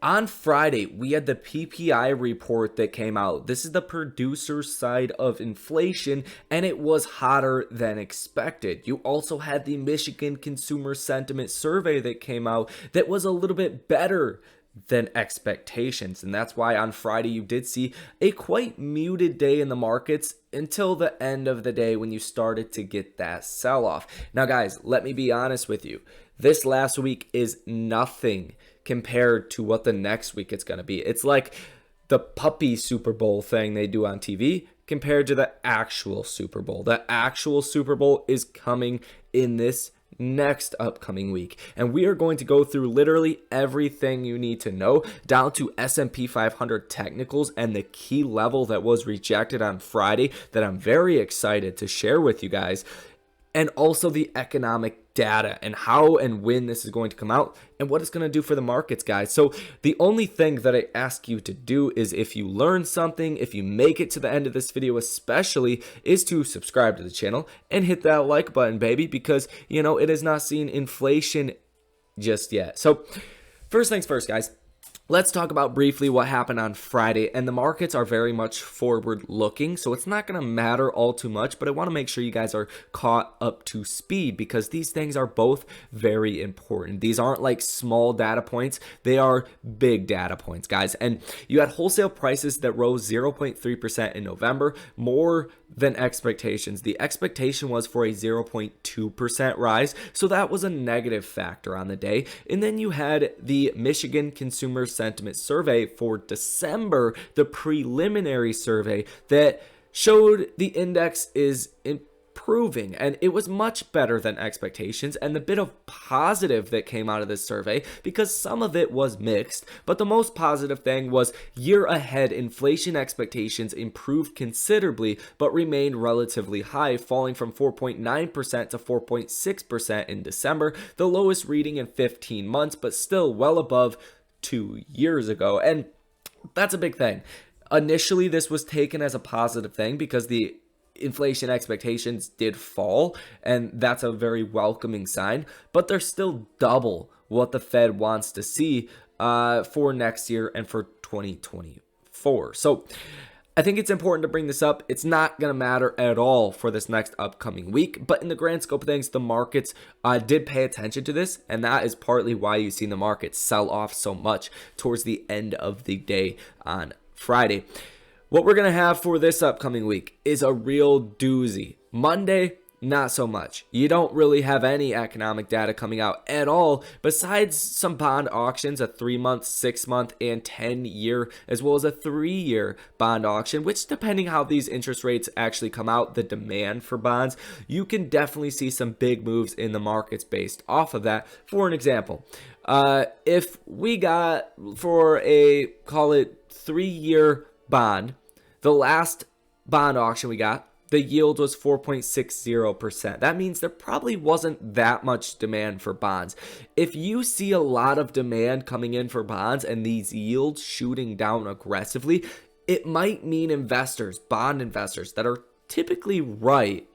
On Friday, we had the PPI report that came out. This is the producer side of inflation, and it was hotter than expected. You also had the Michigan Consumer Sentiment Survey that came out that was a little bit better than expectations. And that's why on Friday you did see a quite muted day in the markets until the end of the day when you started to get that sell-off. Now, guys, let me be honest with you. This last week is nothing compared to what the next week it's going to be. It's like the puppy Super Bowl thing they do on TV compared to the actual Super Bowl. The actual Super Bowl is coming in this next upcoming week, and we are going to go through literally everything you need to know down to S&P 500 technicals and the key level that was rejected on Friday that I'm very excited to share with you guys, and also the economic data and how and when this is going to come out and what it's going to do for the markets, guys. So the only thing that I ask you to do is, if you learn something, if you make it to the end of this video especially, is to subscribe to the channel and hit that like button, baby, because it has not seen inflation just yet. So first things first, guys. Let's talk about briefly what happened on Friday, and the markets are very much forward looking, so it's not going to matter all too much, but I want to make sure you guys are caught up to speed because these things are both very important. These aren't like small data points, they are big data points, guys. And you had wholesale prices that rose 0.3% in November, more than expectations. The expectation was for a 0.2% rise, so that was a negative factor on the day. And then you had the Michigan Consumer Sentiment Survey for December, the preliminary survey that showed the index is improving, and it was much better than expectations. And the bit of positive that came out of this survey, because some of it was mixed, but the most positive thing was year ahead inflation expectations improved considerably but remained relatively high, falling from 4.9% to 4.6% in December, the lowest reading in 15 months, but still well above 2 years ago. And that's a big thing. Initially, this was taken as a positive thing because the inflation expectations did fall, and that's a very welcoming sign, but they're still double what the Fed wants to see for next year and for 2024. So I think it's important to bring this up. It's not going to matter at all for this next upcoming week, but in the grand scope of things, the markets did pay attention to this, and that is partly why you've seen the markets sell off so much towards the end of the day on Friday. What we're going to have for this upcoming week is a real doozy. Monday, not so much. You don't really have any economic data coming out at all, besides some bond auctions, a 3-month, 6-month, and 10-year, as well as a 3-year bond auction, which, depending how these interest rates actually come out, the demand for bonds, you can definitely see some big moves in the markets based off of that. For an example, if we got for a, call it 3-year bond, the last bond auction we got, the yield was 4.60%. That means there probably wasn't that much demand for bonds. If you see a lot of demand coming in for bonds and these yields shooting down aggressively, it might mean investors, bond investors that are typically right,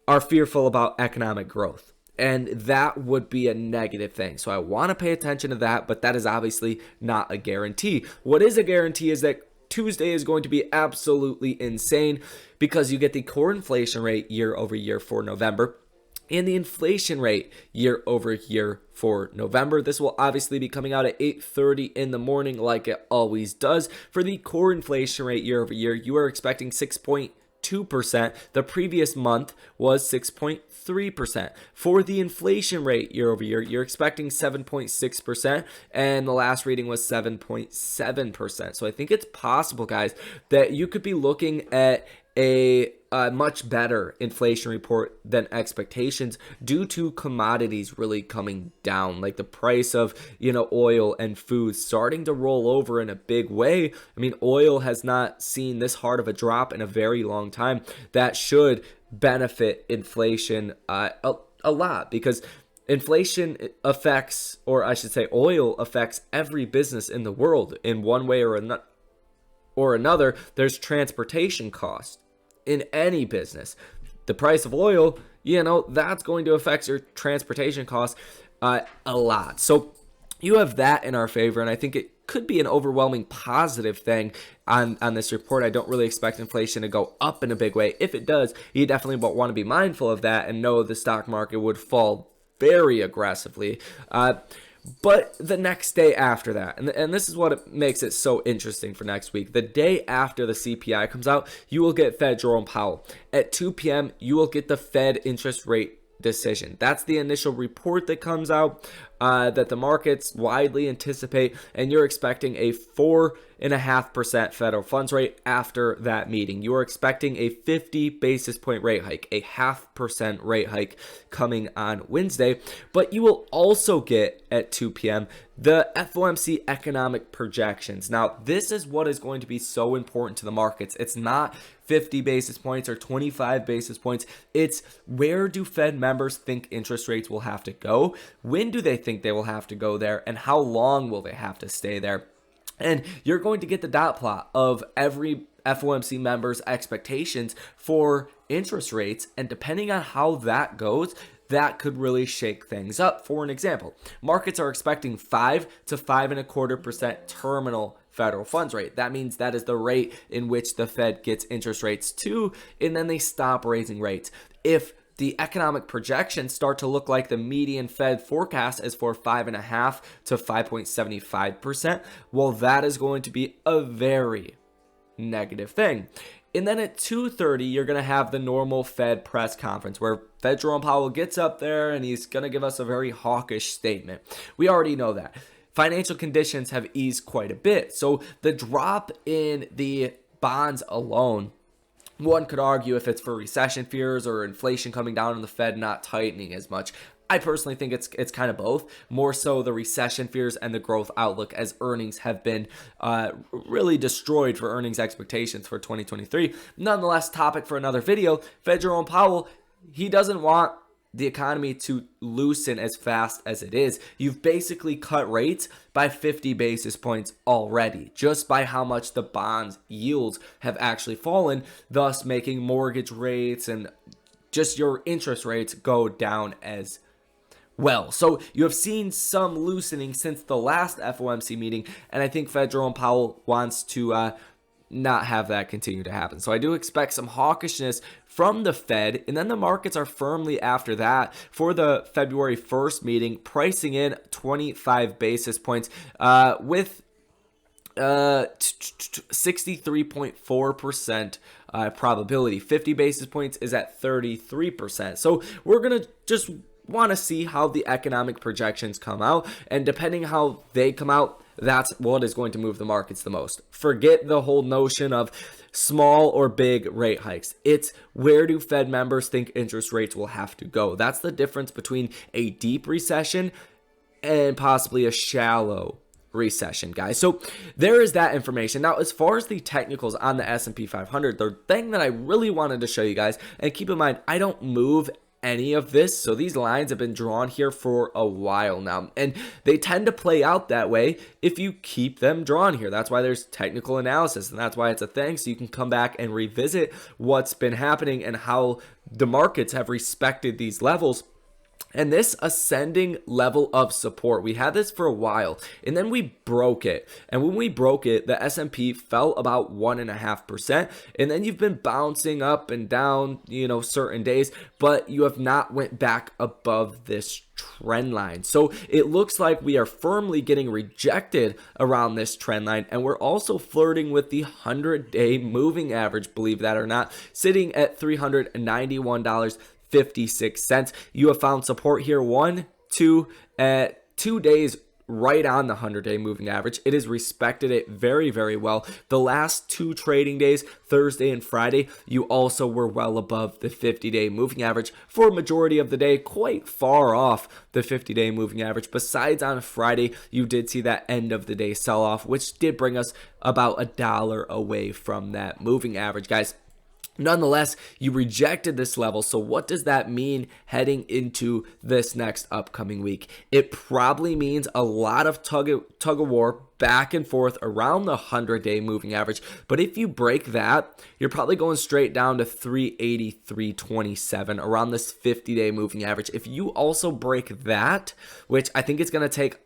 are fearful about economic growth. And that would be a negative thing. So I want to pay attention to that, but that is obviously not a guarantee. What is a guarantee is that Tuesday is going to be absolutely insane because you get the core inflation rate year over year for November and the inflation rate year over year for November. This will obviously be coming out at 8:30 in the morning like it always does. For the core inflation rate year over year, you are expecting 6.2%. The previous month was 6.3%. For the inflation rate year over year, you're expecting 7.6%, and the last reading was 7.7%. So I think it's possible, guys, that you could be looking at a much better inflation report than expectations due to commodities really coming down, like the price of oil and food starting to roll over in a big way. I mean, oil has not seen this hard of a drop in a very long time. That should benefit inflation a lot, because inflation affects, or I should say oil affects every business in the world in one way or another. There's transportation costs in any business. The price of oil, that's going to affect your transportation costs a lot. So you have that in our favor, and I think it could be an overwhelming positive thing on this report. I don't really expect inflation to go up in a big way. If it does, you definitely want to be mindful of that and know the stock market would fall very aggressively. But the next day after that, and this is what makes it so interesting for next week, the day after the CPI comes out, you will get Fed Jerome Powell. At 2 p.m., you will get the Fed interest rate decision. That's the initial report that comes out that the markets widely anticipate, and you're expecting a 4.5% federal funds rate after that meeting. You are expecting a 50 basis point rate hike, a 0.5% rate hike coming on Wednesday, but you will also get at 2 p.m. the FOMC economic projections. Now, this is what is going to be so important to the markets. It's not 50 basis points or 25 basis points. It's where do Fed members think interest rates will have to go? When do they think they will have to go there? And how long will they have to stay there? And you're going to get the dot plot of every FOMC member's expectations for interest rates. And depending on how that goes, that could really shake things up. For an example, markets are expecting 5 to 5.25% terminal federal funds rate. That means that is the rate in which the Fed gets interest rates to, and then they stop raising rates. If the economic projections start to look like the median Fed forecast is for 5.5 to 5.75%, well, that is going to be a very negative thing. And then at 2:30, you're going to have the normal Fed press conference where Fed Jerome Powell gets up there and he's going to give us a very hawkish statement. We already know that. Financial conditions have eased quite a bit. So the drop in the bonds alone, one could argue if it's for recession fears or inflation coming down and the Fed not tightening as much. I personally think it's kind of both, more so the recession fears and the growth outlook, as earnings have been really destroyed for earnings expectations for 2023. Nonetheless, topic for another video. Fed Jerome Powell, he doesn't want the economy to loosen as fast as it is. You've basically cut rates by 50 basis points already, just by how much the bonds yields have actually fallen, thus making mortgage rates and just your interest rates go down as well. So you have seen some loosening since the last FOMC meeting, and I think Fed Jerome Powell wants to not have that continue to happen. So I do expect some hawkishness from the Fed, and then the markets are firmly after that for the February 1st meeting, pricing in 25 basis points with 63.4% probability. 50 basis points is at 33%. So we're going to just want to see how the economic projections come out, and depending how they come out, that's what is going to move the markets the most. Forget the whole notion of small or big rate hikes. It's where do Fed members think interest rates will have to go. That's the difference between a deep recession and possibly a shallow recession, guys. So there is that information. Now, as far as the technicals on the S&P 500, the thing that I really wanted to show you guys, and keep in mind, I don't move any of this, so these lines have been drawn here for a while now, and they tend to play out that way if you keep them drawn here. That's why there's technical analysis, and that's why it's a thing, so you can come back and revisit what's been happening and how the markets have respected these levels. And this ascending level of support, we had this for a while, and then we broke it. And when we broke it, the S&P fell about 1.5%. And then you've been bouncing up and down, certain days, but you have not went back above this trend line. So it looks like we are firmly getting rejected around this trend line. And we're also flirting with the 100-day moving average, believe that or not, sitting at $391.56. You have found support here 2 days right on the 100-day moving average. It has respected it very, very well. The last 2 trading days, Thursday and Friday, you also were well above the 50-day moving average for a majority of the day, quite far off the 50-day moving average. Besides on Friday, you did see that end of the day sell-off, which did bring us about $1 away from that moving average, guys. Nonetheless, you rejected this level. So what does that mean heading into this next upcoming week? It probably means a lot of tug of war back and forth around the 100-day moving average. But if you break that, you're probably going straight down to 383.27 around this 50-day moving average. If you also break that, which I think it's going to take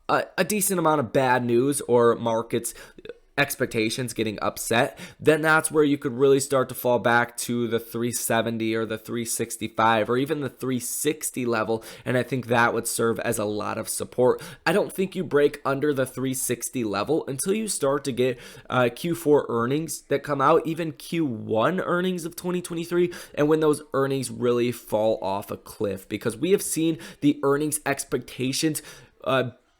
a decent amount of bad news or markets expectations getting upset, then that's where you could really start to fall back to the 370 or the 365 or even the 360 level, and I think that would serve as a lot of support. I don't think you break under the 360 level until you start to get Q4 earnings that come out, even Q1 earnings of 2023, and when those earnings really fall off a cliff, because we have seen the earnings expectations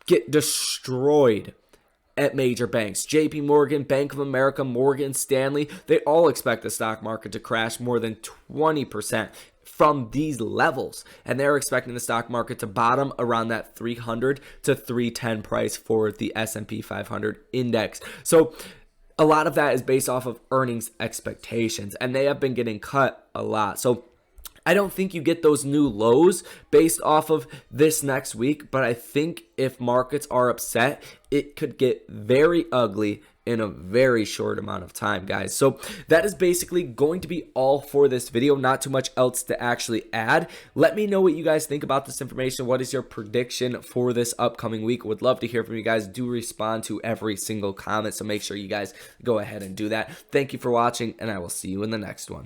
get destroyed at major banks. JP Morgan, Bank of America, Morgan Stanley, they all expect the stock market to crash more than 20% from these levels, and they're expecting the stock market to bottom around that 300 to 310 price for the S&P 500 index. So a lot of that is based off of earnings expectations, and they have been getting cut a lot. So I don't think you get those new lows based off of this next week, but I think if markets are upset, it could get very ugly in a very short amount of time, guys. So that is basically going to be all for this video. Not too much else to actually add. Let me know what you guys think about this information. What is your prediction for this upcoming week? Would love to hear from you guys. Do respond to every single comment, so make sure you guys go ahead and do that. Thank you for watching, and I will see you in the next one.